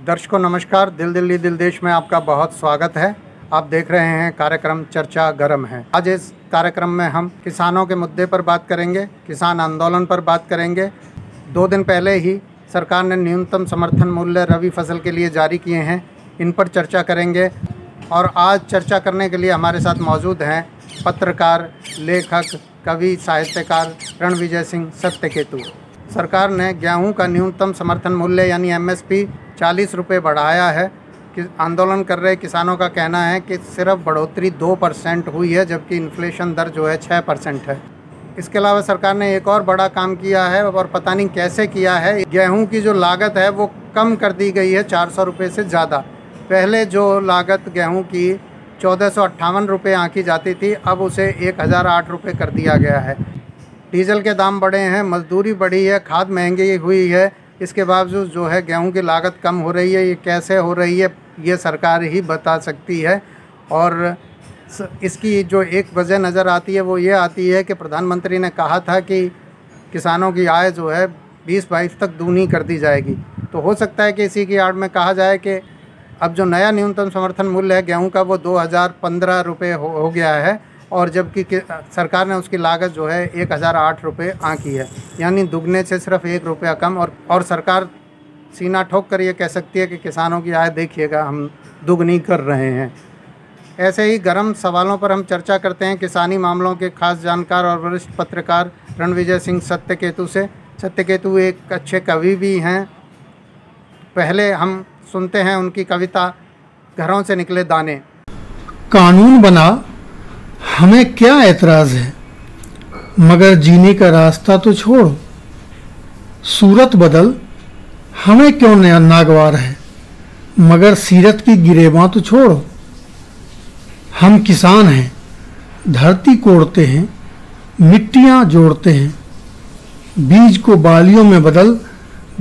दर्शकों नमस्कार। दिल दिल्ली दिल देश में आपका बहुत स्वागत है। आप देख रहे हैं कार्यक्रम चर्चा गरम है। आज इस कार्यक्रम में हम किसानों के मुद्दे पर बात करेंगे, किसान आंदोलन पर बात करेंगे। 2 दिन पहले ही सरकार ने न्यूनतम समर्थन मूल्य रबी फसल के लिए जारी किए हैं, इन पर चर्चा करेंगे। और आज चर्चा करने के लिए हमारे साथ मौजूद हैं पत्रकार, लेखक, कवि, साहित्यकार रणविजय सिंह सत्यकेतु। सरकार ने गेहूं का न्यूनतम समर्थन मूल्य यानी एमएसपी 40 रुपये बढ़ाया है। कि आंदोलन कर रहे किसानों का कहना है कि सिर्फ बढ़ोतरी 2% हुई है, जबकि इन्फ्लेशन दर जो है 6% है। इसके अलावा सरकार ने एक और बड़ा काम किया है और पता नहीं कैसे किया है। गेहूं की जो लागत है वो कम कर दी गई है 400 रुपये से ज़्यादा। पहले जो लागत गेहूं की 1458 रुपये आंकी जाती थी, अब उसे 1008 रुपये कर दिया गया है। डीजल के दाम बढ़े हैं, मजदूरी बढ़ी है, खाद महंगी हुई है, इसके बावजूद जो है गेहूं की लागत कम हो रही है। ये कैसे हो रही है ये सरकार ही बता सकती है। और इसकी जो एक वजह नज़र आती है वो ये आती है कि प्रधानमंत्री ने कहा था कि किसानों की आय जो है 2022 तक दूनी कर दी जाएगी। तो हो सकता है कि इसी की आड़ में कहा जाए कि अब जो नया न्यूनतम समर्थन मूल्य है गेहूं का वो 2015 रुपये हो गया है, और जबकि सरकार ने उसकी लागत जो है 1008 रुपये आंकी है, यानी दुगने से सिर्फ 1 रुपया कम। और सरकार सीना ठोक कर ये कह सकती है कि किसानों की आय देखिएगा हम दुगनी कर रहे हैं। ऐसे ही गर्म सवालों पर हम चर्चा करते हैं किसानी मामलों के खास जानकार और वरिष्ठ पत्रकार रणविजय सिंह सत्यकेतु से। सत्यकेतु एक अच्छे कवि भी हैं। पहले हम सुनते हैं उनकी कविता घरों से निकले दाने। कानून बना हमें क्या एतराज़ है, मगर जीने का रास्ता तो छोड़ो। सूरत बदल हमें क्यों नागवार है, मगर सीरत की गिरेबां तो छोड़ो। हम किसान हैं, धरती कोड़ते हैं, मिट्टियां जोड़ते हैं, बीज को बालियों में बदल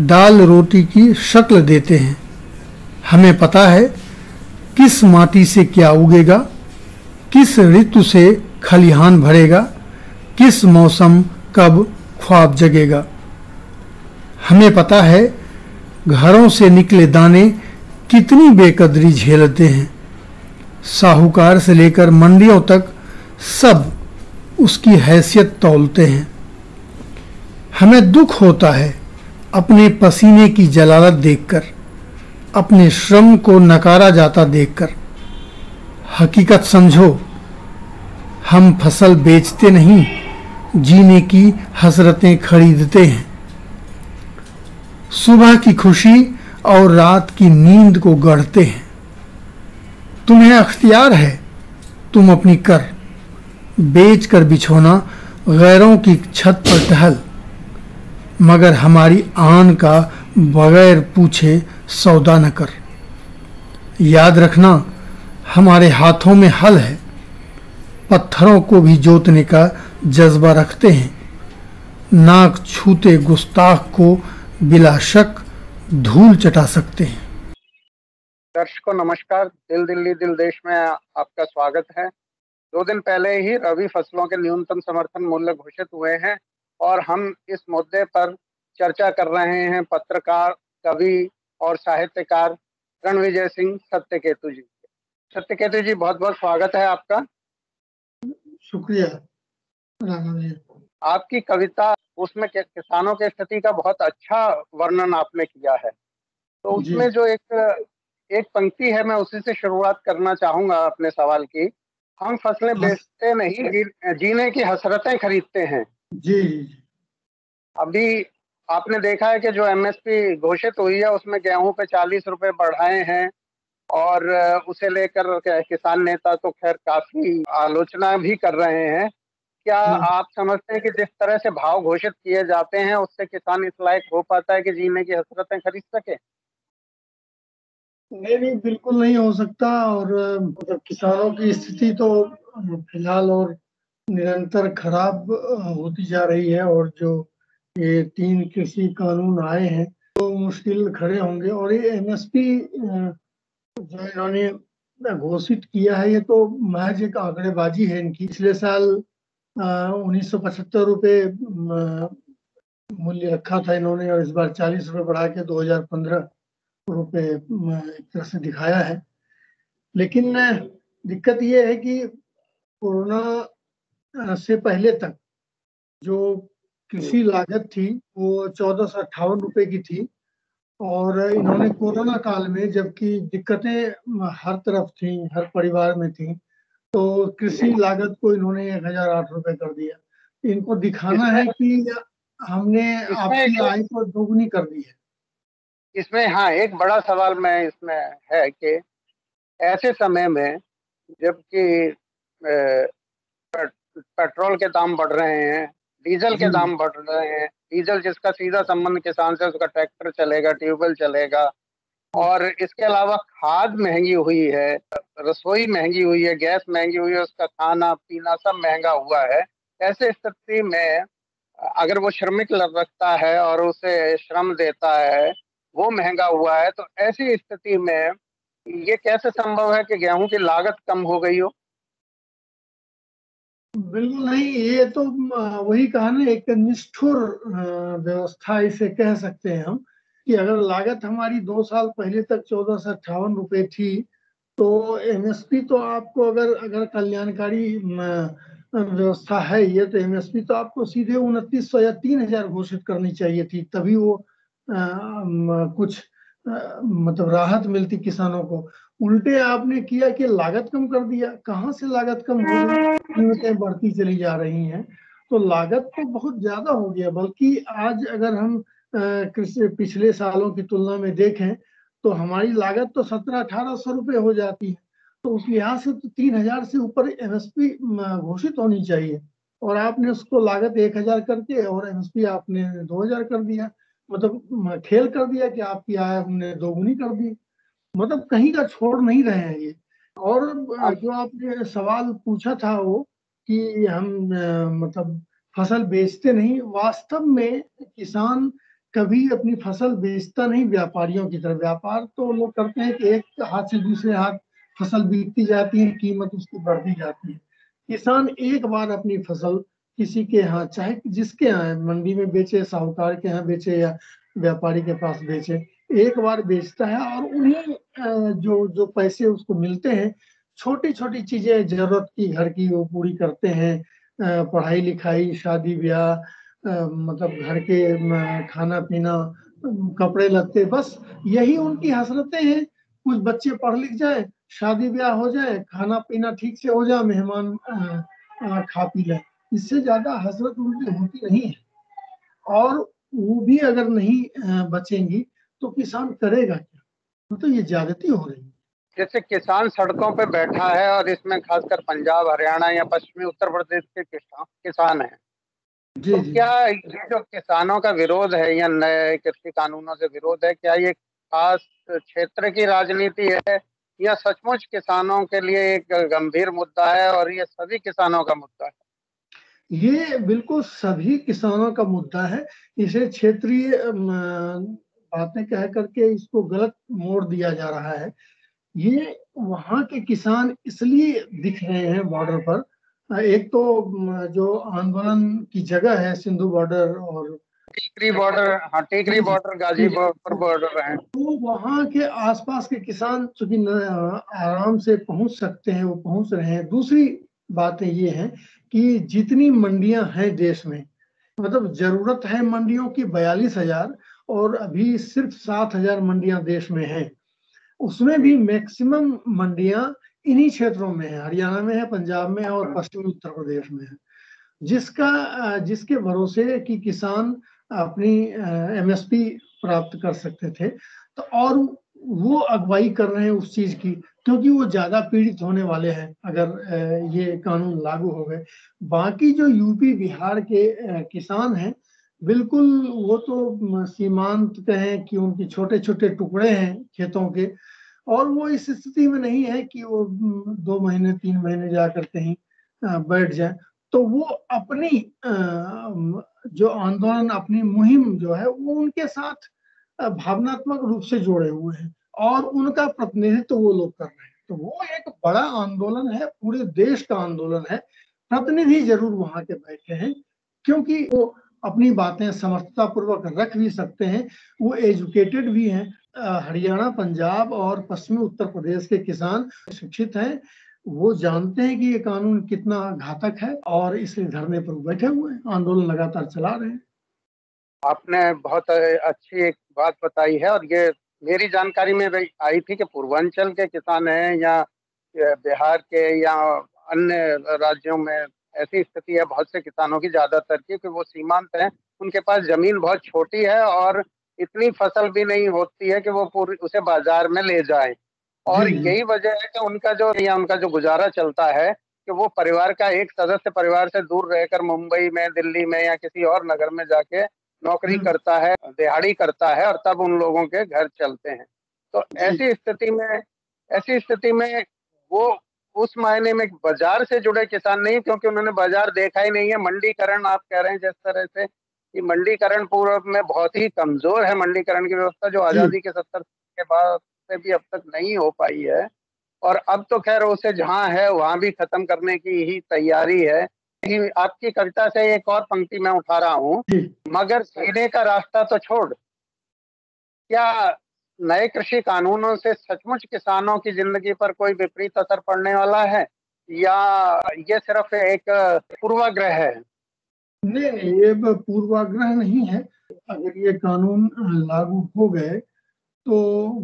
दाल रोटी की शक्ल देते हैं। हमें पता है किस माटी से क्या उगेगा, किस ऋतु से खलिहान भरेगा, किस मौसम कब ख्वाब जगेगा। हमें पता है घरों से निकले दाने कितनी बेकदरी झेलते हैं। साहूकार से लेकर मंडियों तक सब उसकी हैसियत तौलते हैं। हमें दुख होता है अपने पसीने की जलालत देखकर, अपने श्रम को नकारा जाता देखकर। हकीकत समझो, हम फसल बेचते नहीं, जीने की हसरतें खरीदते हैं। सुबह की खुशी और रात की नींद को गढ़ते हैं। तुम्हें अख्तियार है, तुम अपनी कर बेच कर बिछोना गैरों की छत पर टहल, मगर हमारी आन का बगैर पूछे सौदा न कर। याद रखना हमारे हाथों में हल है, पत्थरों को भी जोतने का जज्बा रखते हैं। नाक छूते गुस्ताख को बिला शक धूल चटा सकते हैं। दर्शकों नमस्कार। दिल दिल्ली दिल देश में आपका स्वागत है। 2 दिन पहले ही रबी फसलों के न्यूनतम समर्थन मूल्य घोषित हुए हैं और हम इस मुद्दे पर चर्चा कर रहे हैं पत्रकार, कवि और साहित्यकार रणविजय सिंह सत्यकेतु जी। सत्यकेतु जी, बहुत बहुत स्वागत है आपका। शुक्रिया। आपकी कविता उसमें किसानों की स्थिति का बहुत अच्छा वर्णन आपने किया है। तो उसमें जो एक पंक्ति है, मैं उसी से शुरुआत करना चाहूंगा अपने सवाल की। हम फसलें बेचते नहीं, जीने की हसरतें खरीदते हैं। जी। अभी आपने देखा है कि जो एमएसपी घोषित हुई है उसमें गेहूं पे 40 रुपए बढ़ाए हैं, और उसे लेकर किसान नेता तो खैर काफी आलोचना भी कर रहे हैं। क्या आप समझते हैं कि जिस तरह से भाव घोषित किए जाते हैं उससे किसान इस लायक हो पाता है कि जीने की हसरतें खरीद सके? नहीं, बिल्कुल नहीं हो सकता। और मतलब किसानों की स्थिति तो फिलहाल और निरंतर खराब होती जा रही है। और जो ये 3 कृषि कानून आए हैं तो मुश्किल खड़े होंगे। और ये एमएसपी जो इन्होंने घोषित किया है ये तो महज एक आंकड़ेबाजी है इनकी। पिछले साल 1975 रुपये मूल्य रखा था इन्होंने, और इस बार 40 रुपये बढ़ा के 2015 रुपए एक तरह से दिखाया है। लेकिन दिक्कत ये है कि कोरोना से पहले तक जो कृषि लागत थी वो 1458 रुपए की थी, और इन्होंने कोरोना काल में, जबकि दिक्कतें हर तरफ थी, हर परिवार में थी, तो कृषि लागत को इन्होंने 1008 रुपए कर दिया। इनको दिखाना इसमें है कि हमने इसमें आपकी एक आय को दोगुनी कर दी है। इसमें हाँ, एक बड़ा सवाल मैं इसमें है कि ऐसे समय में जबकि पेट्रोल के दाम बढ़ रहे हैं, डीजल के जी दाम बढ़ रहे हैं, डीजल जिसका सीधा संबंध किसान से, उसका ट्रैक्टर चलेगा, ट्यूबवेल चलेगा, और इसके अलावा खाद महंगी हुई है, रसोई महंगी हुई है, गैस महंगी हुई है, उसका खाना पीना सब महंगा हुआ है। ऐसे स्थिति में अगर वो श्रमिक रखता है और उसे श्रम देता है, वो महंगा हुआ है, तो ऐसी स्थिति में ये कैसे संभव है कि गेहूं की लागत कम हो गई हो? बिल्कुल नहीं, ये तो वही कहा ना, एक निष्ठुर व्यवस्था इसे कह सकते हैं हम, कि अगर लागत हमारी 2 साल पहले तक 1458 रुपए थी, तो एमएसपी तो आपको, अगर अगर कल्याणकारी व्यवस्था है ये, तो एमएसपी तो आपको सीधे 2900 या 3000 घोषित करनी चाहिए थी, तभी वो कुछ मतलब राहत मिलती किसानों को। उल्टे आपने किया कि लागत कम कर दिया। कहाँ से लागत कम हो गई? कीमतें बढ़ती चली जा रही हैं, तो लागत तो बहुत ज्यादा हो गया। बल्कि आज अगर हम कृषि पिछले सालों की तुलना में देखें, तो हमारी लागत तो 1700-1800 रुपए हो जाती है। तो उस लिहाज से तो 3000 से ऊपर एमएसपी घोषित होनी चाहिए, और आपने उसको लागत 1000 करके और एमएसपी आपने 2000 कर दिया। मतलब खेल कर दिया कि आपकी आय हमने दोगुनी कर दी। मतलब कहीं का छोड़ नहीं रहे हैं ये। और अब जो आपने सवाल पूछा था वो, कि हम मतलब फसल बेचते नहीं, वास्तव में किसान कभी अपनी फसल बेचता नहीं व्यापारियों की तरह। व्यापार तो लोग करते हैं कि एक हाथ से दूसरे हाथ फसल बिकती जाती है, कीमत उसकी बढ़ती जाती है। किसान एक बार अपनी फसल किसी के यहाँ, चाहे जिसके यहाँ है, मंडी में बेचे, साहूकार के यहाँ बेचे, या व्यापारी के पास बेचे, एक बार बेचता है, और उन्हीं जो जो पैसे उसको मिलते हैं, छोटी छोटी चीजें जरूरत की घर की वो पूरी करते हैं। पढ़ाई लिखाई, शादी ब्याह, मतलब घर के खाना पीना, कपड़े लत्ते, बस यही उनकी हसरतें हैं। कुछ बच्चे पढ़ लिख जाए, शादी ब्याह हो जाए, खाना पीना ठीक से हो जाए, मेहमान खा पी लें। इससे ज्यादा हसरत उनकी होती नहीं है। और वो भी अगर नहीं बचेंगी, तो किसान करेगा क्या? तो ये ज्यादती हो रही है। जैसे किसान सड़कों पे बैठा है, और इसमें खासकर पंजाब, हरियाणा या पश्चिमी उत्तर प्रदेश के किसान हैं, जी तो जी। क्या ये जो किसानों का विरोध है या नए कृषि कानूनों से विरोध है, क्या ये खास क्षेत्र की राजनीति है या सचमुच किसानों के लिए एक गंभीर मुद्दा है और ये सभी किसानों का मुद्दा है? ये बिल्कुल सभी किसानों का मुद्दा है। इसे क्षेत्रीय बातें कह करके इसको गलत मोड़ दिया जा रहा है। ये वहाँ के किसान इसलिए दिख रहे हैं बॉर्डर पर। एक तो जो आंदोलन की जगह है, सिंधु बॉर्डर, और टीकरी बॉर्डर, हाँ, टीकरी जी जी बॉर्डर, जी जी, गाजीपुर बॉर्डर है। तो वहाँ के आसपास के किसान चूंकि आराम से पहुंच सकते हैं, वो पहुंच रहे हैं। दूसरी बातें ये हैं कि जितनी मंडियां हैं देश में, मतलब जरूरत है मंडियों की 42,000, और अभी सिर्फ 7,000 मंडियां देश में हैं। उसमें जी। भी मैक्सिमम मंडियां इन्हीं क्षेत्रों में है, हरियाणा में है, पंजाब में है, और पश्चिमी उत्तर प्रदेश में है। जिसके भरोसे कि किसान अपनी एमएसपी प्राप्त कर सकते थे। तो और वो अगुवाई कर रहे हैं उस चीज की, क्योंकि वो ज्यादा पीड़ित होने वाले हैं अगर ये कानून लागू हो गए। बाकी जो यूपी बिहार के किसान हैं, बिल्कुल वो तो सीमांत कहें कि उनके छोटे छोटे टुकड़े हैं खेतों के, और वो इस स्थिति में नहीं है कि वो 2 महीने 3 महीने जाकर कहीं बैठ जाए। तो वो अपनी जो आंदोलन, अपनी मुहिम जो है, वो उनके साथ भावनात्मक रूप से जुड़े हुए हैं, और उनका प्रतिनिधित्व वो लोग कर रहे हैं। तो वो एक बड़ा आंदोलन है, पूरे देश का आंदोलन है। प्रतिनिधि जरूर वहां के बैठे हैं, क्योंकि वो अपनी बातें समर्थता पूर्वक रख भी सकते हैं, वो एजुकेटेड भी हैं। हरियाणा, पंजाब और पश्चिमी उत्तर प्रदेश के किसान शिक्षित हैं। वो जानते हैं कि ये कानून कितना घातक है और इसलिए धरने पर बैठे हुए हैं, आंदोलन लगातार चला रहे हैं। आपने बहुत अच्छी एक बात बताई है, और ये मेरी जानकारी में भी आई थी कि पूर्वांचल के किसान हैं या बिहार के या अन्य राज्यों में ऐसी स्थिति है बहुत से किसानों की, ज्यादातर की, कि वो सीमांत हैं, उनके पास जमीन बहुत छोटी है और इतनी फसल भी नहीं होती है कि वो पूरी उसे बाजार में ले जाएं। जी और जी यही वजह है कि उनका जो गुजारा चलता है कि वो परिवार का एक सदस्य परिवार से दूर रहकर मुंबई में, दिल्ली में या किसी और नगर में जाके नौकरी हम्म, करता है, दिहाड़ी करता है, और तब उन लोगों के घर चलते हैं। तो जी ऐसी स्थिति में वो उस मायने में बाजार से जुड़े किसान नहीं, क्योंकि उन्होंने बाजार देखा ही नहीं है। मंडीकरण आप कह रहे हैं जिस तरह से, कि मंडीकरण पूर्व में बहुत ही कमजोर है, मंडीकरण की व्यवस्था जो जी आजादी के 70 के बाद से भी अब तक नहीं हो पाई है। और अब तो खैर उसे जहां है वहां भी खत्म करने की ही तैयारी है। आपकी कविता से एक और पंक्ति मैं उठा रहा हूँ: जी। मगर सीने का रास्ता तो छोड़, क्या नए कृषि कानूनों से सचमुच किसानों की जिंदगी पर कोई विपरीत असर पड़ने वाला है, या ये सिर्फ एक पूर्वाग्रह है? नहीं नहीं, ये पूर्वाग्रह नहीं है। अगर ये कानून लागू हो गए तो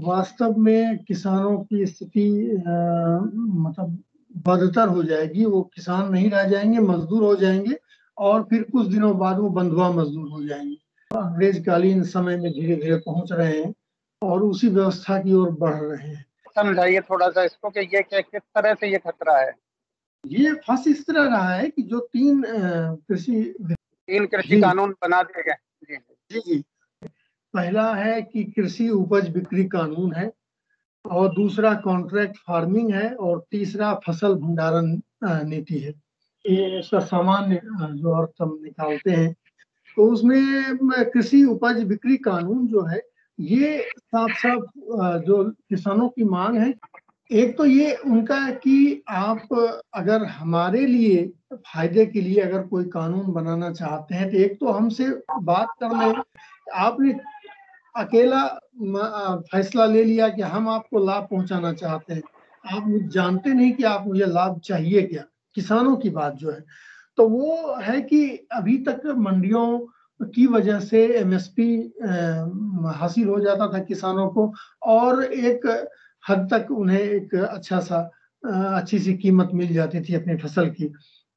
वास्तव में किसानों की स्थिति मतलब बदतर हो जाएगी। वो किसान नहीं रह जाएंगे, मजदूर हो जाएंगे और फिर कुछ दिनों बाद वो बंधुआ मजदूर हो जाएंगे। अंग्रेजकालीन समय में धीरे धीरे पहुंच रहे हैं और उसी व्यवस्था की ओर बढ़ रहे हैं। समझाइए थोड़ा सा इसको कि ये किस तरह से ये खतरा है। ये फंस इस तरह रहा है कि जो तीन कृषि। 3 कृषि जी कानून बना दिए गए। जी जी। जी जी। पहला है कि कृषि उपज बिक्री कानून है, और दूसरा कॉन्ट्रैक्ट फार्मिंग है, और तीसरा फसल भंडारण नीति है। ये इसका सामान्य जो अर्थ हम निकालते हैं तो उसमें कृषि उपज बिक्री कानून जो है ये साफ साफ जो किसानों की मांग है। एक तो ये उनका है कि आप अगर हमारे लिए फायदे के लिए अगर कोई कानून बनाना चाहते हैं तो एक तो हमसे बात कर लें। आपने अकेला फैसला ले लिया कि हम आपको लाभ पहुंचाना चाहते हैं, आप जानते नहीं कि आप मुझे लाभ चाहिए क्या। किसानों की बात जो है तो वो है कि अभी तक मंडियों की वजह से एमएसपी हासिल हो जाता था किसानों को, और एक हद तक उन्हें एक अच्छी सी कीमत मिल जाती थी अपनी फसल की।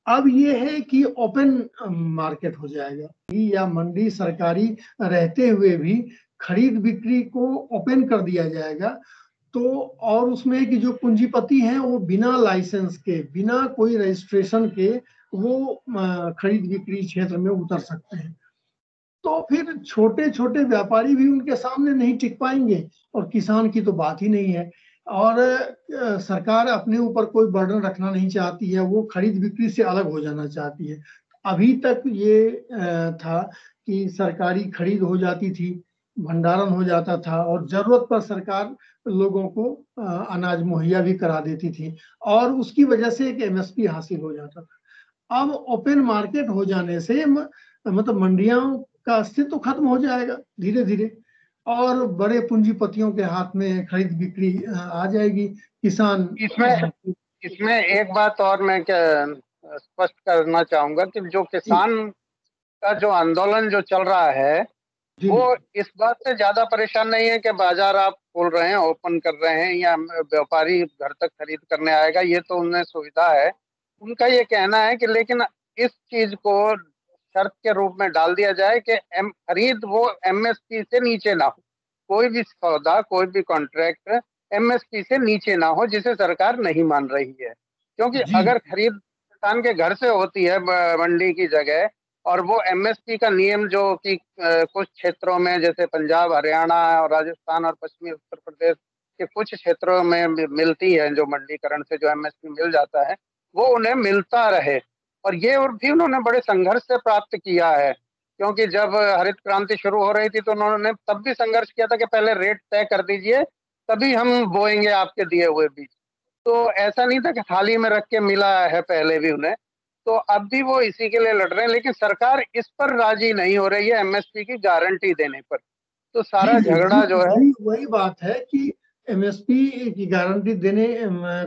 अब ये है कि ओपन मार्केट हो जाएगा, या मंडी सरकारी रहते हुए भी खरीद बिक्री को ओपन कर दिया जाएगा। तो और उसमें कि जो पूंजीपति हैं वो बिना लाइसेंस के, बिना कोई रजिस्ट्रेशन के वो खरीद बिक्री क्षेत्र में उतर सकते हैं। तो फिर छोटे छोटे व्यापारी भी उनके सामने नहीं टिक पाएंगे, और किसान की तो बात ही नहीं है। और सरकार अपने ऊपर कोई बर्डन रखना नहीं चाहती है, वो खरीद बिक्री से अलग हो जाना चाहती है। अभी तक ये था कि सरकारी खरीद हो जाती थी, भंडारण हो जाता था, और जरूरत पर सरकार लोगों को अनाज मुहैया भी करा देती थी, और उसकी वजह से एक एमएसपी हासिल हो जाता था। अब ओपन मार्केट हो जाने से मतलब मंडियों का अस्तित्व खत्म हो जाएगा धीरे धीरे, और बड़े पूंजीपतियों के हाथ में खरीद बिक्री आ जाएगी। किसान इसमें इसमें एक बात और मैं क्या स्पष्ट करना चाहूंगा कि जो जी किसान का जो आंदोलन जो चल रहा है, जी वो इस बात से ज्यादा परेशान नहीं है कि बाजार आप खोल रहे हैं, ओपन कर रहे हैं, या व्यापारी घर तक खरीद करने आएगा, ये तो उन्हें सुविधा है। उनका ये कहना है कि लेकिन इस चीज को शर्त के रूप में डाल दिया जाए कि खरीद वो एमएसपी से नीचे ना हो। कोई भी सौदा, कोई भी कॉन्ट्रैक्ट एमएसपी से नीचे ना हो, जिसे सरकार नहीं मान रही है। क्योंकि जी अगर खरीद किसान के घर से होती है मंडी की जगह, और वो एमएसपी का नियम जो कि कुछ क्षेत्रों में जैसे पंजाब, हरियाणा और राजस्थान और पश्चिमी उत्तर प्रदेश के कुछ क्षेत्रों में मिलती है, जो मंडीकरण से जो एमएसपी मिल जाता है, वो उन्हें मिलता रहे। और ये और भी उन्होंने बड़े संघर्ष से प्राप्त किया है, क्योंकि जब हरित क्रांति शुरू हो रही थी तो उन्होंने तब भी संघर्ष किया था कि पहले रेट तय कर दीजिए, तभी हम बोएंगे आपके दिए हुए बीज। तो ऐसा नहीं था कि थाली में रख के मिला है पहले भी उन्हें। तो अब भी वो इसी के लिए लड़ रहे हैं, लेकिन सरकार इस पर राजी नहीं हो रही है, एमएसपी की गारंटी देने पर। तो जी सारा जी झगड़ा जो बिल्कुल, है। वही वही बात है कि एमएसपी की गारंटी देने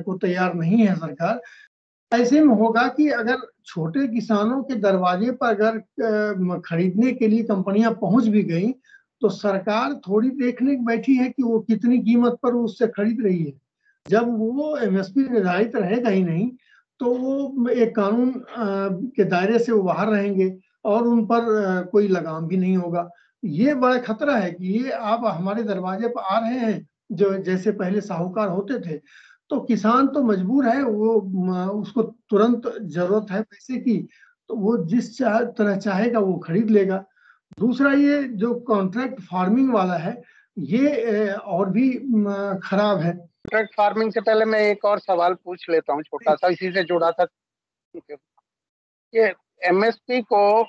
को तैयार नहीं है सरकार। ऐसे में होगा कि अगर छोटे किसानों के दरवाजे पर अगर खरीदने के लिए कंपनियां पहुंच भी गई, तो सरकार थोड़ी देखने बैठी है कि वो कितनी कीमत पर उससे खरीद रही है। जब वो एमएसपी निर्धारित रहेगा ही नहीं, तो वो एक कानून के दायरे से वो बाहर रहेंगे और उन पर कोई लगाम भी नहीं होगा। ये बड़ा खतरा है कि ये आप हमारे दरवाजे पर आ रहे हैं, जो जैसे पहले साहूकार होते थे, तो किसान तो मजबूर है, वो उसको तुरंत जरूरत है पैसे की, तो वो जिस तरह चाहेगा वो खरीद लेगा। दूसरा, ये जो कॉन्ट्रैक्ट फार्मिंग वाला है, ये और भी खराब है। कॉन्ट्रैक्ट फार्मिंग से पहले मैं एक और सवाल पूछ लेता हूँ, छोटा सा, इसी से जुड़ा था कि एमएसपी को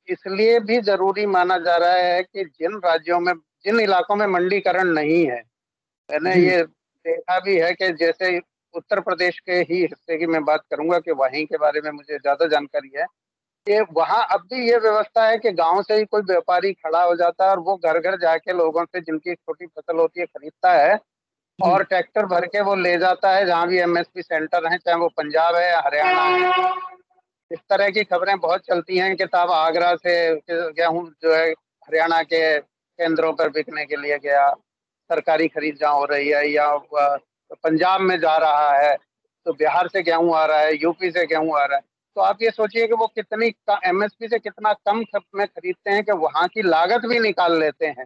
इसलिए भी जरूरी माना जा रहा है कि जिन राज्यों में, जिन इलाकों में मंडीकरण नहीं है, मैंने जी ये देखा भी है कि जैसे उत्तर प्रदेश के ही हिस्से की मैं बात करूंगा कि वहीं के बारे में मुझे ज्यादा जानकारी है कि वहां अब भी ये व्यवस्था है कि गांव से ही कोई व्यापारी खड़ा हो जाता है और वो घर घर जाके लोगों से जिनकी छोटी फसल होती है खरीदता है जी और ट्रैक्टर भर के वो ले जाता है जहां भी एमएसपी सेंटर है, चाहे वो पंजाब है या हरियाणा है। इस तरह की खबरें बहुत चलती हैं कि साहब आगरा से गेहूं जो है हरियाणा के केंद्रों पर बिकने के लिए गया, सरकारी खरीद जहाँ हो रही है, या पंजाब में जा रहा है तो बिहार से गेहूं आ रहा है, यूपी से गेहूं आ रहा है। तो आप ये सोचिए कि वो कितनी एमएसपी से कितना कम में खरीदते हैं कि वहां की लागत भी निकाल लेते हैं,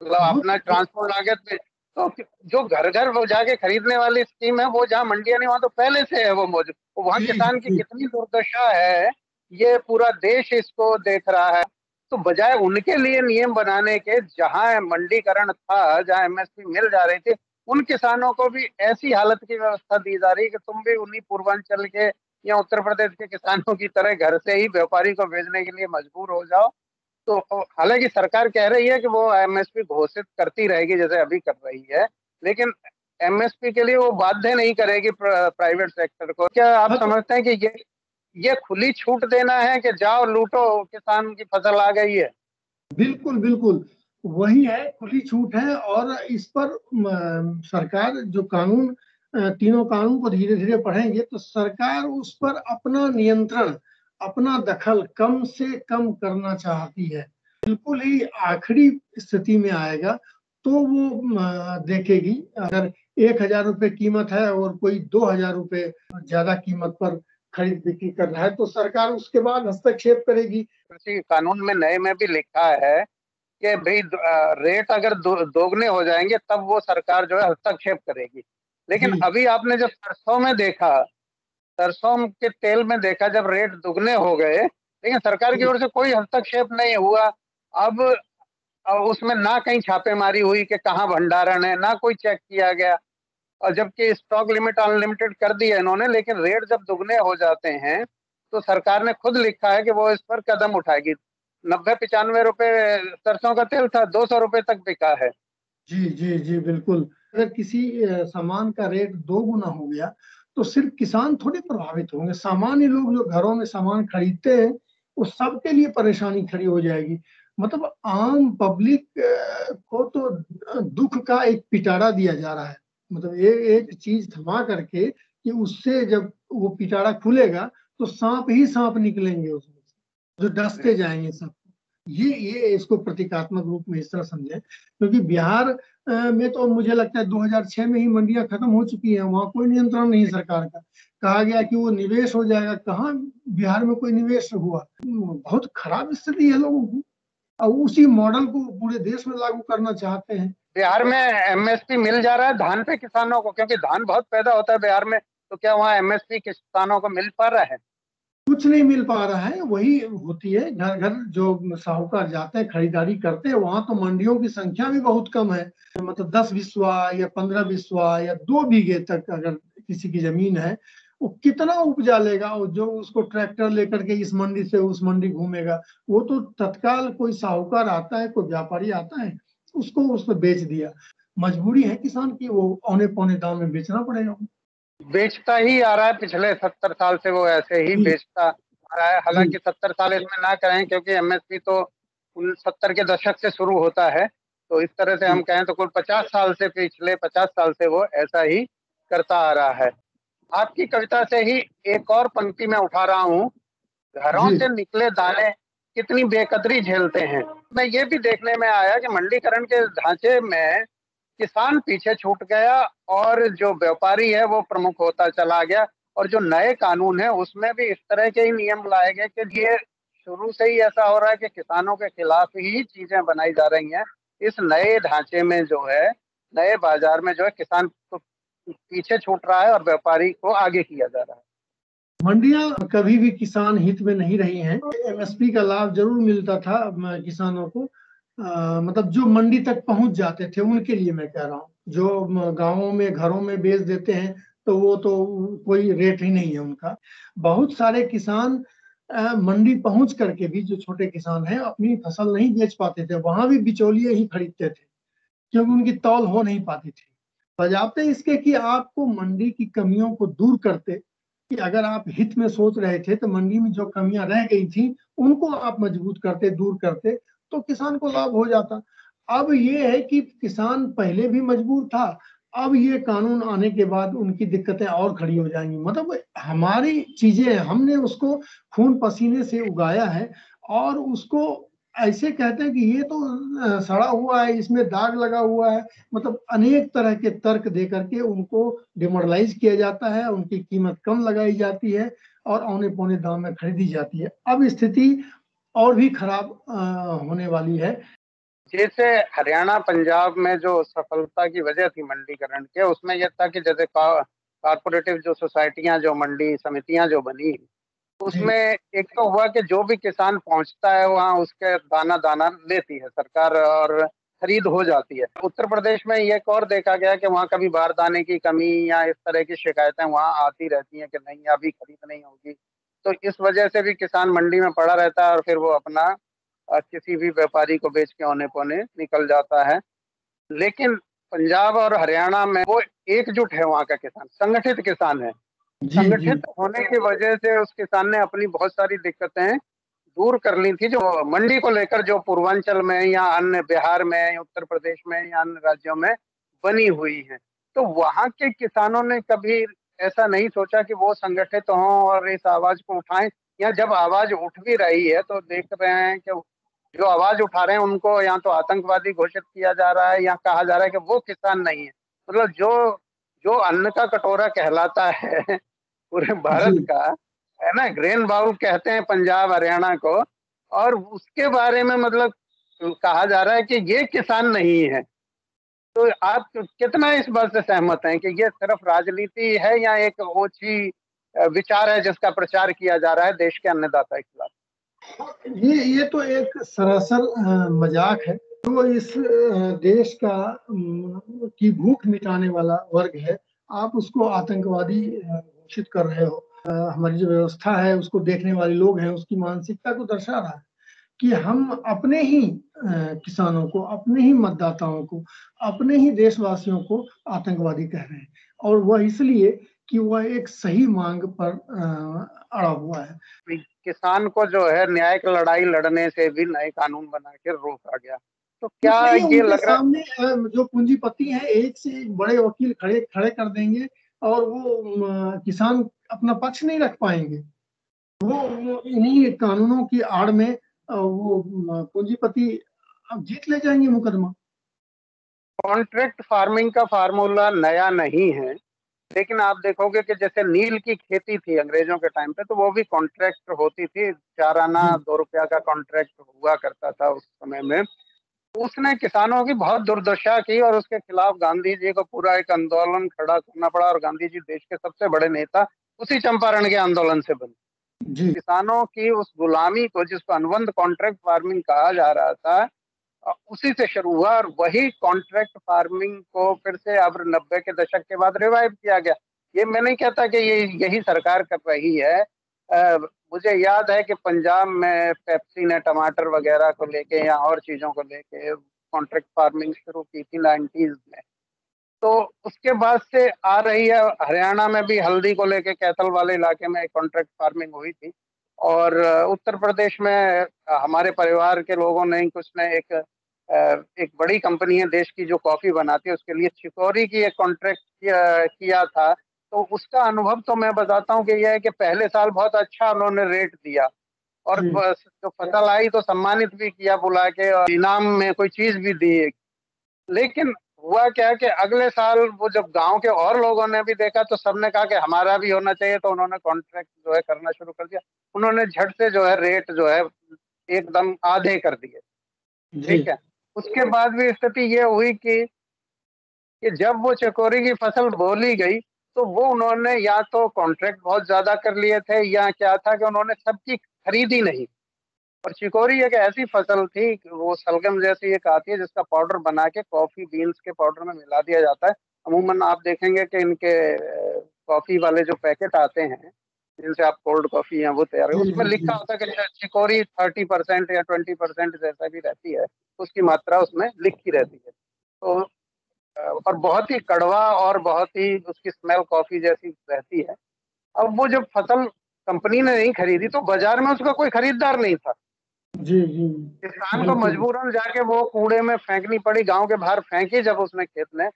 मतलब बहुत अपना ट्रांसपोर्ट लागत भी। तो जो घर घर वो जाके खरीदने वाली स्कीम है, वो जहाँ मंडियां नहीं वहां तो पहले से है वो मौजूद, तो वहाँ जी जी किसान की जी कितनी दुर्दशा है, ये पूरा देश इसको देख रहा है। तो बजाय उनके लिए नियम बनाने के, जहां मंडीकरण था, जहां एमएसपी मिल जा रही थी, उन किसानों को भी ऐसी हालत की व्यवस्था दी जा रही है कि तुम भी उन्हीं पूर्वांचल के या उत्तर प्रदेश के किसानों की तरह घर से ही व्यापारी को भेजने के लिए मजबूर हो जाओ। तो हालांकि सरकार कह रही है कि वो एमएसपी घोषित करती रहेगी जैसे अभी कर रही है, लेकिन एमएसपी के लिए वो बाध्य नहीं करेगी प्राइवेट सेक्टर को। क्या आप हाँ, तो समझते हैं कि ये खुली छूट देना है कि जाओ लूटो, किसान की फसल आ गई है? बिल्कुल बिल्कुल, वही है, खुली छूट है। और इस पर सरकार जो कानून, तीनों कानून को धीरे धीरे पढ़ेंगे तो सरकार उस पर अपना नियंत्रण, अपना दखल कम से कम करना चाहती है। बिल्कुल ही आखिरी स्थिति में आएगा तो वो देखेगी। अगर 1,000 रुपये कीमत है और कोई 2,000 रुपये ज्यादा कीमत पर खरीद बिक्री कर रहा है, तो सरकार उसके बाद हस्तक्षेप करेगी। कृषि कानून में नए में भी लिखा है कि भाई रेट अगर दोगुने हो जाएंगे तब वो सरकार जो है हस्तक्षेप करेगी। लेकिन जी अभी आपने जब सरसों में देखा, सरसों के तेल में देखा, जब रेट दुगने हो गए लेकिन सरकार की जी ओर से कोई हस्तक्षेप नहीं हुआ। अब उसमें ना कहीं छापेमारी हुई कि कहाँ भंडारण है, ना कोई चेक किया गया, और जबकि स्टॉक लिमिट अनलिमिटेड कर दी है इन्होंने, लेकिन रेट जब दुगने हो जाते हैं तो सरकार ने खुद लिखा है कि वो इस पर कदम उठाएगी। 90-95 रुपए सरसों का तेल था, 200 रुपए तक बिका है। जी जी जी बिल्कुल। अगर किसी सामान का रेट 2 गुना हो गया, तो सिर्फ किसान थोड़ी प्रभावित होंगे, सामान्य लोग जो घरों में सामान खरीदते हैं, उस सबके लिए परेशानी खड़ी हो जाएगी। मतलब आम पब्लिक को तो दुख का एक पिटारा दिया जा रहा है। मतलब ये एक चीज थमा करके कि उससे जब वो पिटारा खुलेगा तो सांप ही सांप निकलेंगे उसमें से, जो डसते जाएंगे सब। ये इसको प्रतीकात्मक रूप में इस तरह समझें, क्योंकि बिहार में तो मुझे लगता है 2006 में ही मंडियां खत्म हो चुकी हैं, वहां कोई नियंत्रण नहीं सरकार का। कहा गया कि वो निवेश हो जाएगा, कहाँ बिहार में कोई निवेश हुआ। बहुत खराब स्थिति है लोगों की, और उसी मॉडल को पूरे देश में लागू करना चाहते हैं। बिहार में एमएसपी मिल जा रहा है धान पे किसानों को, क्योंकि धान बहुत पैदा होता है बिहार में, तो क्या वहाँ एमएसपी किसानों को मिल पा रहा है? कुछ नहीं मिल पा रहा है। वही होती है, घर घर जो साहूकार जाते हैं खरीदारी करते हैं, वहां तो मंडियों की संख्या भी बहुत कम है। मतलब 10 बिस्वा या 15 बिस्वा या 2 बीघे तक अगर किसी की जमीन है, वो कितना उपजा लेगा? और जो उसको ट्रैक्टर लेकर के इस मंडी से उस मंडी घूमेगा, वो तो तत्काल कोई साहूकार आता है, कोई व्यापारी आता है, उसको उसने बेच दिया। मजबूरी है किसान की, वो औने पौने दाम में बेचना पड़ेगा। बेचता ही आ रहा है, पिछले 70 साल से वो ऐसे ही जी बेचता आ रहा है। जी हालांकि 70 साल इसमें ना करें, क्योंकि एमएसपी तो 70 के दशक से शुरू होता है। तो इस तरह से हम कहें तो कुल 50 साल से, पिछले 50 साल से वो ऐसा ही करता आ रहा है। आपकी कविता से ही एक और पंक्ति में उठा रहा हूँ, घरों जी से निकले दाने कितनी बेकदरी झेलते हैं। मैं ये भी देखने में आया कि मंडीकरण के ढांचे में किसान पीछे छूट गया और जो व्यापारी है वो प्रमुख होता चला गया, और जो नए कानून है उसमें भी इस तरह के ही नियम लाए गए कि ये शुरू से ही ऐसा हो रहा है कि किसानों के खिलाफ ही चीजें बनाई जा रही हैं। इस नए ढांचे में जो है, नए बाजार में जो है, किसान तो पीछे छूट रहा है और व्यापारी को आगे किया जा रहा है। मंडियां कभी भी किसान हित में नहीं रही हैं। एमएसपी का लाभ जरूर मिलता था किसानों को, मतलब जो मंडी तक पहुंच जाते थे उनके लिए मैं कह रहा हूँ। जो गांवों में घरों में बेच देते हैं तो वो तो कोई रेट ही नहीं है उनका। बहुत सारे किसान मंडी पहुंच करके भी, जो छोटे किसान हैं, अपनी फसल नहीं बेच पाते थे, वहां भी बिचौलिए ही खरीदते थे क्योंकि उनकी तौल हो नहीं पाती थी। बजाते इसके कि आपको मंडी की कमियों को दूर करते, कि अगर आप हित में सोच रहे थे तो मंडी में जो कमियां रह गई थी उनको आप मजबूत करते, दूर करते, तो किसान को लाभ हो जाता। अब ये है कि किसान पहले भी मजबूर था, अब ये कानून आने के बाद उनकी दिक्कतें और खड़ी हो जाएंगी। मतलब हमारी चीजें, हमने उसको खून पसीने से उगाया है और उसको ऐसे कहते हैं कि ये तो सड़ा हुआ है, इसमें दाग लगा हुआ है। मतलब अनेक तरह के तर्क दे करके उनको डिमोरलाइज किया जाता है, उनकी कीमत कम लगाई जाती है और औने पौने दाम में खरीदी जाती है। अब स्थिति और भी खराब होने वाली है। जैसे हरियाणा पंजाब में जो सफलता की वजह थी मंडीकरण के, उसमें यह था कि जैसे कारपोरेटिव जो सोसाइटियां, जो मंडी समितियां जो बनी, जी उसमें एक तो हुआ कि जो भी किसान पहुंचता है वहां उसके दाना दाना लेती है सरकार और खरीद हो जाती है। उत्तर प्रदेश में ये एक और देखा गया कि वहां कभी बारदाने की कमी या इस तरह की शिकायतें वहां आती रहती हैं कि नहीं अभी खरीद नहीं होगी, तो इस वजह से भी किसान मंडी में पड़ा रहता है और फिर वो अपना किसी भी व्यापारी को बेच के औने पौने निकल जाता है। लेकिन पंजाब और हरियाणा में वो एकजुट है, वहां का किसान संगठित किसान है। जी जी संगठित होने की वजह से उस किसान ने अपनी बहुत सारी दिक्कतें दूर कर ली थी, जो मंडी को लेकर जो पूर्वांचल में या अन्य बिहार में या उत्तर प्रदेश में या अन्य राज्यों में बनी हुई है। तो वहां के किसानों ने कभी ऐसा नहीं सोचा कि वो संगठित हों और इस आवाज को उठाएं, या जब आवाज उठ भी रही है तो देख रहे हैं कि जो आवाज उठा रहे हैं उनको या तो आतंकवादी घोषित किया जा रहा है या कहा जा रहा है कि वो किसान नहीं है। मतलब जो जो अन्न का कटोरा कहलाता है पूरे जी। भारत का, है ना, ग्रेन बाउल कहते हैं पंजाब हरियाणा को, और उसके बारे में मतलब कहा जा रहा है कि ये किसान नहीं है। तो आप कितना इस बात से सहमत हैं कि ये सिर्फ राजनीति है या एक ओछी विचार है जिसका प्रचार किया जा रहा है देश के अन्नदाता के खिलाफ? ये तो एक सरासर मजाक है। तो इस देश का की भूख मिटाने वाला वर्ग है, आप उसको आतंकवादी घोषित कर रहे हो। हमारी जो व्यवस्था है उसको देखने वाले लोग हैं, उसकी मानसिकता को दर्शा रहा है कि हम अपने ही किसानों को, अपने ही मतदाताओं को, अपने ही देशवासियों को आतंकवादी कह रहे हैं। और वह इसलिए कि वह एक सही मांग पर अड़ा हुआ है। किसान को जो है न्याय की लड़ाई लड़ने से भी नए कानून बना के रोका गया, तो क्या नहीं, ये उनके लग रहा सामने जो पूंजीपति हैं एक से एक बड़े वकील खड़े खड़े कर देंगे और वो किसान अपना पक्ष नहीं रख पाएंगे। वो इन्हीं कानूनों की आड़ में वो पूंजीपति अब जीत ले जाएंगे मुकदमा। कॉन्ट्रैक्ट फार्मिंग का फार्मूला नया नहीं है, लेकिन आप देखोगे कि जैसे नील की खेती थी अंग्रेजों के टाइम पे, तो वो भी कॉन्ट्रैक्ट होती थी, 4 आना जी 2 रुपया का कॉन्ट्रैक्ट हुआ करता था उस समय में। उसने किसानों की बहुत दुर्दशा की और उसके खिलाफ गांधी जी को पूरा एक आंदोलन खड़ा करना पड़ा, और गांधी जी देश के सबसे बड़े नेता उसी चंपारण के आंदोलन से बने। जी किसानों की उस गुलामी को, जिसको अनुबंध कॉन्ट्रैक्ट फार्मिंग कहा जा रहा था, उसी से शुरू हुआ, और वही कॉन्ट्रैक्ट फार्मिंग को फिर से अब 90 के दशक के बाद रिवाइव किया गया। ये मैं नहीं कहता कि ये यही सरकार कर रही है। मुझे याद है कि पंजाब में पेप्सी ने टमाटर वगैरह को लेके या और चीजों को लेके कॉन्ट्रैक्ट फार्मिंग शुरू की थी 90s में। तो उसके बाद से आ रही है, हरियाणा में भी हल्दी को लेके कैथल वाले इलाके में एक कॉन्ट्रैक्ट फार्मिंग हुई थी, और उत्तर प्रदेश में हमारे परिवार के लोगों ने ही कुछ ने एक एक बड़ी कंपनी है देश की जो कॉफी बनाती है, उसके लिए चिकोरी की एक कॉन्ट्रैक्ट किया था। तो उसका अनुभव तो मैं बताता हूँ कि यह है कि पहले साल बहुत अच्छा उन्होंने रेट दिया, और जी बस जो फसल आई तो सम्मानित भी किया बुला के, और इनाम में कोई चीज भी दी। लेकिन हुआ क्या कि अगले साल वो जब गांव के और लोगों ने भी देखा तो सबने कहा कि हमारा भी होना चाहिए, तो उन्होंने कॉन्ट्रैक्ट जो है करना शुरू कर दिया। उन्होंने झट से जो है रेट जो है एकदम आधे कर दिए। जी ठीक है। उसके बाद भी स्थिति ये हुई कि जब वो चकोरी की फसल बोली गई, तो वो उन्होंने या तो कॉन्ट्रैक्ट बहुत ज्यादा कर लिए थे, या क्या था कि उन्होंने सबकी खरीदी नहीं। और चिकोरी एक ऐसी फसल थी कि वो सलगम जैसी एक आती है जिसका पाउडर बना के कॉफी बीन्स के पाउडर में मिला दिया जाता है। अमूमन आप देखेंगे कि इनके कॉफी वाले जो पैकेट आते हैं जिनसे आप कोल्ड कॉफी है वो तैयार है, जी उसमें जी जी लिखा होता है कि चिकोरी 30% या 20% जैसा भी रहती है, उसकी मात्रा उसमें लिखी रहती है। तो और बहुत ही कड़वा और बहुत ही उसकी स्मेल कॉफी जैसी रहती है। अब वो जब फसल कंपनी ने नहीं खरीदी तो बाजार में उसका कोई खरीदार नहीं था। जी जी किसान को बिल्कुल। मजबूरन जाके वो कूड़े में फेंकनी पड़ी, गांव के बाहर फेंकी जब उसने खेत में,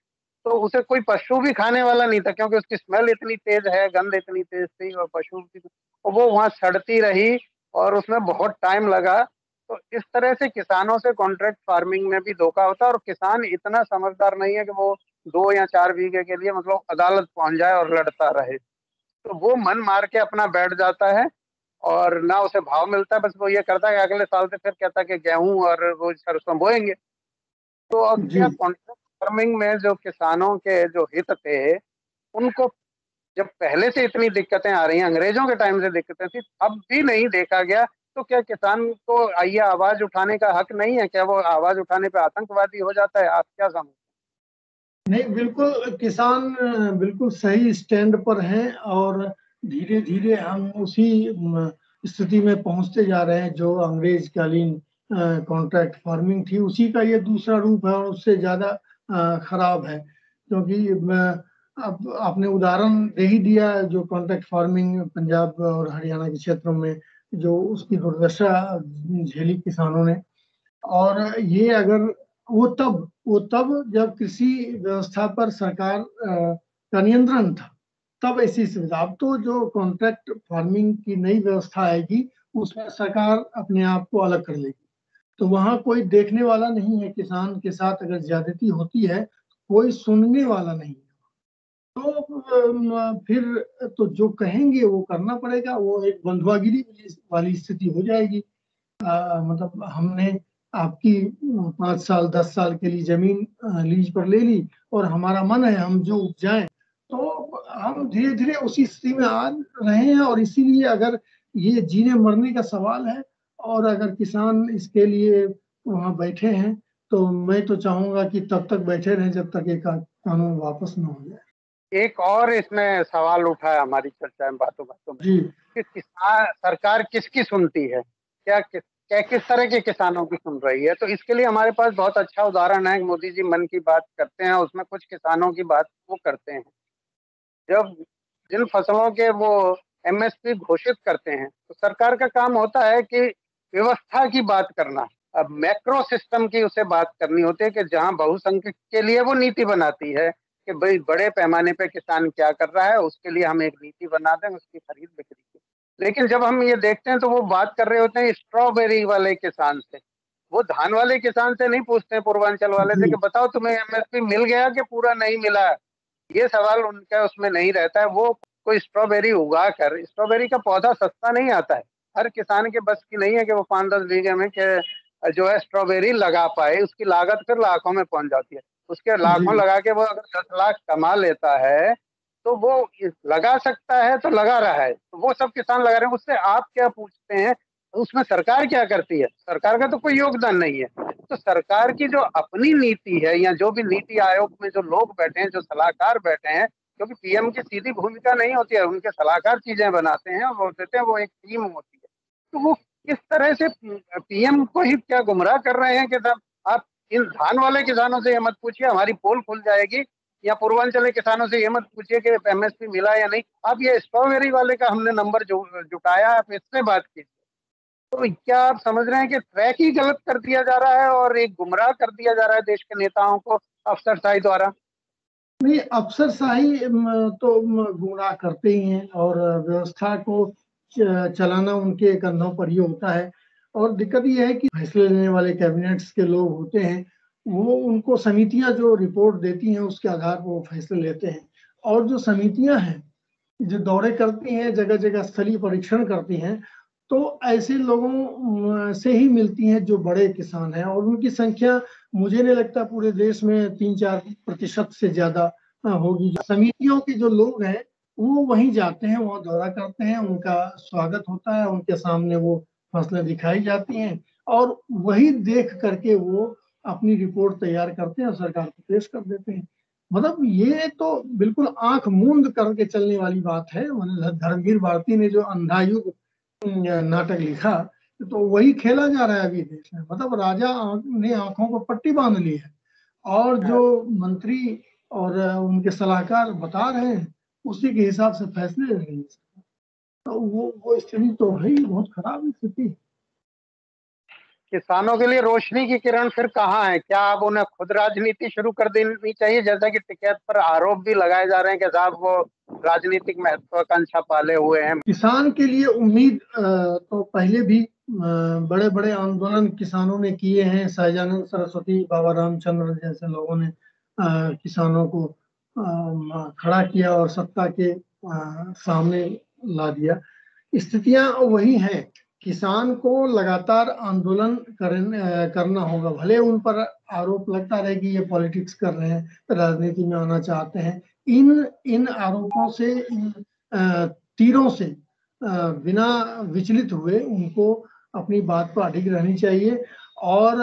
तो उसे कोई पशु भी खाने वाला नहीं था, क्योंकि उसकी स्मेल इतनी तेज है, गंध इतनी तेज थी, और पशु भी तो वो वहां सड़ती रही, और उसमें बहुत टाइम लगा। तो इस तरह से किसानों से कॉन्ट्रैक्ट फार्मिंग में भी धोखा होता है, और किसान इतना समझदार नहीं है कि वो 2 या 4 बीघे के लिए मतलब अदालत पहुंच जाए और लड़ता रहे। तो वो मन मार के अपना बैठ जाता है, और ना उसे भाव मिलता है, बस वो ये करता है कि अगले साल से फिर कहता है कि गेहूं और वो सरसों बोएंगे। तो अब जी क्या कॉन्ट्रैक्ट फार्मिंग में जो किसानों के जो हित थे, उनको जब पहले से इतनी दिक्कतें आ रही हैं, अंग्रेजों के टाइम से दिक्कतें थी, अब भी नहीं देखा गया, तो क्या किसान को ये आवाज उठाने का हक नहीं है? क्या वो आवाज उठाने पे आतंकवादी हो जाता है? आप क्या समझते नहीं, बिल्कुल किसान बिल्कुल सही स्टैंड पर हैं, और धीरे धीरे हम उसी स्थिति में पहुंचते जा रहे हैं जो अंग्रेज कालीन कॉन्ट्रैक्ट फार्मिंग थी, उसी का ये दूसरा रूप है, और उससे ज्यादा खराब है। क्योंकि अब आपने उदाहरण दे ही दिया, जो कॉन्ट्रैक्ट फार्मिंग पंजाब और हरियाणा के क्षेत्रों में जो उसकी दुर्दशा झेली किसानों ने। और ये अगर वो तब जब कृषि व्यवस्था पर सरकार का नियंत्रण था, तब ऐसी सुविधा। अब तो जो कॉन्ट्रैक्ट फार्मिंग की नई व्यवस्था आएगी, उसमें सरकार अपने आप को अलग कर लेगी, तो वहां कोई देखने वाला नहीं है। किसान के साथ अगर ज्यादती होती है, कोई सुनने वाला नहीं है। तो फिर तो जो कहेंगे वो करना पड़ेगा, वो एक बंधुआगिरी वाली स्थिति हो जाएगी। मतलब हमने आपकी 5 साल 10 साल के लिए जमीन लीज पर ले ली, और हमारा मन है हम जो उपजाएं, तो हम धीरे धीरे उसी स्थिति में आ रहे हैं। और इसीलिए अगर ये जीने मरने का सवाल है, और अगर किसान इसके लिए वहां बैठे हैं, तो मैं तो चाहूंगा कि तब तक बैठे रहें जब तक ये कानून वापस न हो जाए। एक और इसमें सवाल उठा है हमारी चर्चा में, बातों बातों में, जी कि किसान सरकार किसकी सुनती है? किस तरह के किसानों की सुन रही है? तो इसके लिए हमारे पास बहुत अच्छा उदाहरण है। मोदी जी मन की बात करते हैं, उसमें कुछ किसानों की बात वो करते हैं। जब जिन फसलों के वो एमएसपी घोषित करते हैं, तो सरकार का काम होता है कि व्यवस्था की बात करना। अब मैक्रो सिस्टम की उसे बात करनी होती है कि जहां बहुसंख्यक के लिए वो नीति बनाती है कि भाई बड़े पैमाने पे किसान क्या कर रहा है, उसके लिए हम एक नीति बना दें उसकी खरीद बिक्री की। लेकिन जब हम ये देखते हैं तो वो बात कर रहे होते हैं स्ट्रॉबेरी वाले किसान से, वो धान वाले किसान से नहीं पूछते हैं, पूर्वांचल वाले से, जी कि बताओ तुम्हें एमएसपी मिल गया कि पूरा नहीं मिला। ये सवाल उनका उसमें नहीं रहता है। वो कोई स्ट्रॉबेरी उगा कर, स्ट्रॉबेरी का पौधा सस्ता नहीं आता है, हर किसान के बस की नहीं है कि वो 5-10 बीघे में जो है स्ट्रॉबेरी लगा पाए। उसकी लागत फिर लाखों में पहुंच जाती है। उसके जी लाखों लगा के वो अगर 10 लाख कमा लेता है, तो वो लगा सकता है तो लगा रहा है, तो वो सब किसान लगा रहे हैं। उससे आप क्या पूछते हैं? उसमें सरकार क्या करती है? सरकार का तो कोई योगदान नहीं है। तो सरकार की जो अपनी नीति है, या जो भी नीति आयोग में जो लोग बैठे हैं, जो सलाहकार बैठे हैं, क्योंकि पीएम की सीधी भूमिका नहीं होती है, उनके सलाहकार चीजें बनाते हैं और वो देते हैं, वो एक टीम होती है। तो वो किस तरह से पीएम को ही क्या गुमराह कर रहे हैं कि साहब आप इन धान वाले किसानों से ये मत पूछिए हमारी पोल खुल जाएगी, या पूर्वांचल के किसानों से ये मत पूछिए कि एमएसपी मिला या नहीं। आप ये स्ट्रॉबेरी वाले का हमने नंबर जुटाया, आप इससे बात कीजिए। तो क्या आप समझ रहे हैं कि ट्रैक ही गलत कर दिया जा रहा है और एक गुमराह कर दिया जा रहा है देश के नेताओं को अफसरशाही द्वारा? नहीं, अफसरशाही तो गुमराह करते ही हैं, और व्यवस्था को चलाना उनके कंधों पर ही होता है। और दिक्कत ये है कि फैसले लेने वाले कैबिनेट्स के लोग होते हैं, वो उनको समितियां जो रिपोर्ट देती हैं उसके आधार पर वो फैसले लेते हैं। और जो समितियां हैं जो दौरे करती हैं, जगह जगह स्थलीय परीक्षण करती हैं, तो ऐसे लोगों से ही मिलती हैं जो बड़े किसान हैं, और उनकी संख्या मुझे नहीं लगता पूरे देश में 3-4% से ज्यादा होगी। समितियों के जो लोग हैं वो वहीं जाते हैं, वहाँ दौरा करते हैं, उनका स्वागत होता है, उनके सामने वो फसलें दिखाई जाती हैं, और वही देख करके वो अपनी रिपोर्ट तैयार करते हैं और सरकार को पेश कर देते हैं। मतलब ये तो बिल्कुल आंख मूंद करके चलने वाली बात है। मतलब धर्मवीर भारती ने जो अंधायुग नाटक लिखा, तो वही खेला जा रहा है अभी देश में। मतलब राजा ने आंखों को पट्टी बांध ली है, और जो मंत्री और उनके सलाहकार बता रहे हैं उसी के हिसाब से फैसले ले रही है। तो वो स्थिति तो है ही, बहुत खराब स्थिति। किसानों के लिए रोशनी की किरण फिर कहाँ है? क्या अब उन्हें खुद राजनीति शुरू कर देनी चाहिए, जैसा कि टिकैत पर आरोप भी लगाए जा रहे हैं कि साहब वो राजनीतिक महत्वाकांक्षा पाले हुए हैं? किसान के लिए उम्मीद तो पहले भी बड़े बड़े आंदोलन किसानों ने किए हैं। सहजानंद सरस्वती, बाबा रामचंद्र जैसे लोगों ने किसानों को खड़ा किया और सत्ता के सामने ला दिया। स्थितियां वही हैं। किसान को लगातार आंदोलन करना होगा, भले उन पर आरोप लगता रहे कि ये पॉलिटिक्स कर रहे हैं, राजनीति में आना चाहते हैं। इन इन आरोपों से, इन तीरों से बिना विचलित हुए उनको अपनी बात पर अडिग रहनी चाहिए। और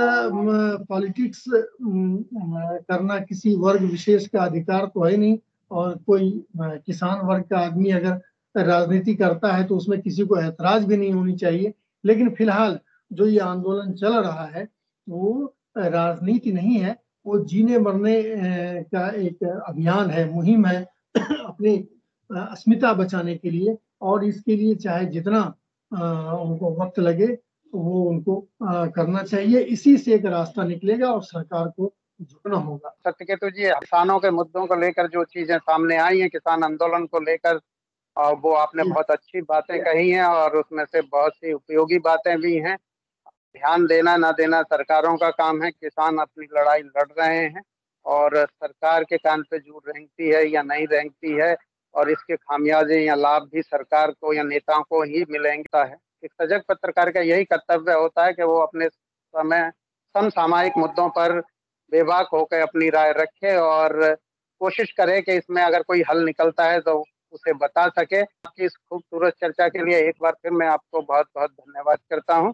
पॉलिटिक्स करना किसी वर्ग विशेष का अधिकार तो है नहीं, और कोई किसान वर्ग का आदमी अगर राजनीति करता है तो उसमें किसी को ऐतराज भी नहीं होनी चाहिए। लेकिन फिलहाल जो ये आंदोलन चल रहा है वो राजनीति नहीं है, वो जीने मरने का एक अभियान है, मुहिम है अपनी अस्मिता बचाने के लिए। और इसके लिए चाहे जितना उनको वक्त लगे वो उनको करना चाहिए। इसी से एक रास्ता निकलेगा और सरकार को झुकना होगा। सत्यकेतु जी, किसानों के मुद्दों को लेकर जो चीजें सामने आई हैं, किसान आंदोलन को लेकर, और वो आपने बहुत अच्छी बातें कही हैं और उसमें से बहुत सी उपयोगी बातें भी हैं। ध्यान देना ना देना सरकारों का काम है। किसान अपनी लड़ाई लड़ रहे हैं और सरकार के कान पे जूं रेंगती है या नहीं रेंगती है, और इसके खामियाजे या लाभ भी सरकार को या नेताओं को ही मिलेंगे। है एक सजग पत्रकार का यही कर्तव्य होता है कि वो अपने समय समसामयिक मुद्दों पर बेबाक होकर अपनी राय रखे और कोशिश करे कि इसमें अगर कोई हल निकलता है तो उसे बता सके। आपकी इस खूबसूरत चर्चा के लिए एक बार फिर मैं आपको बहुत बहुत धन्यवाद करता हूँ।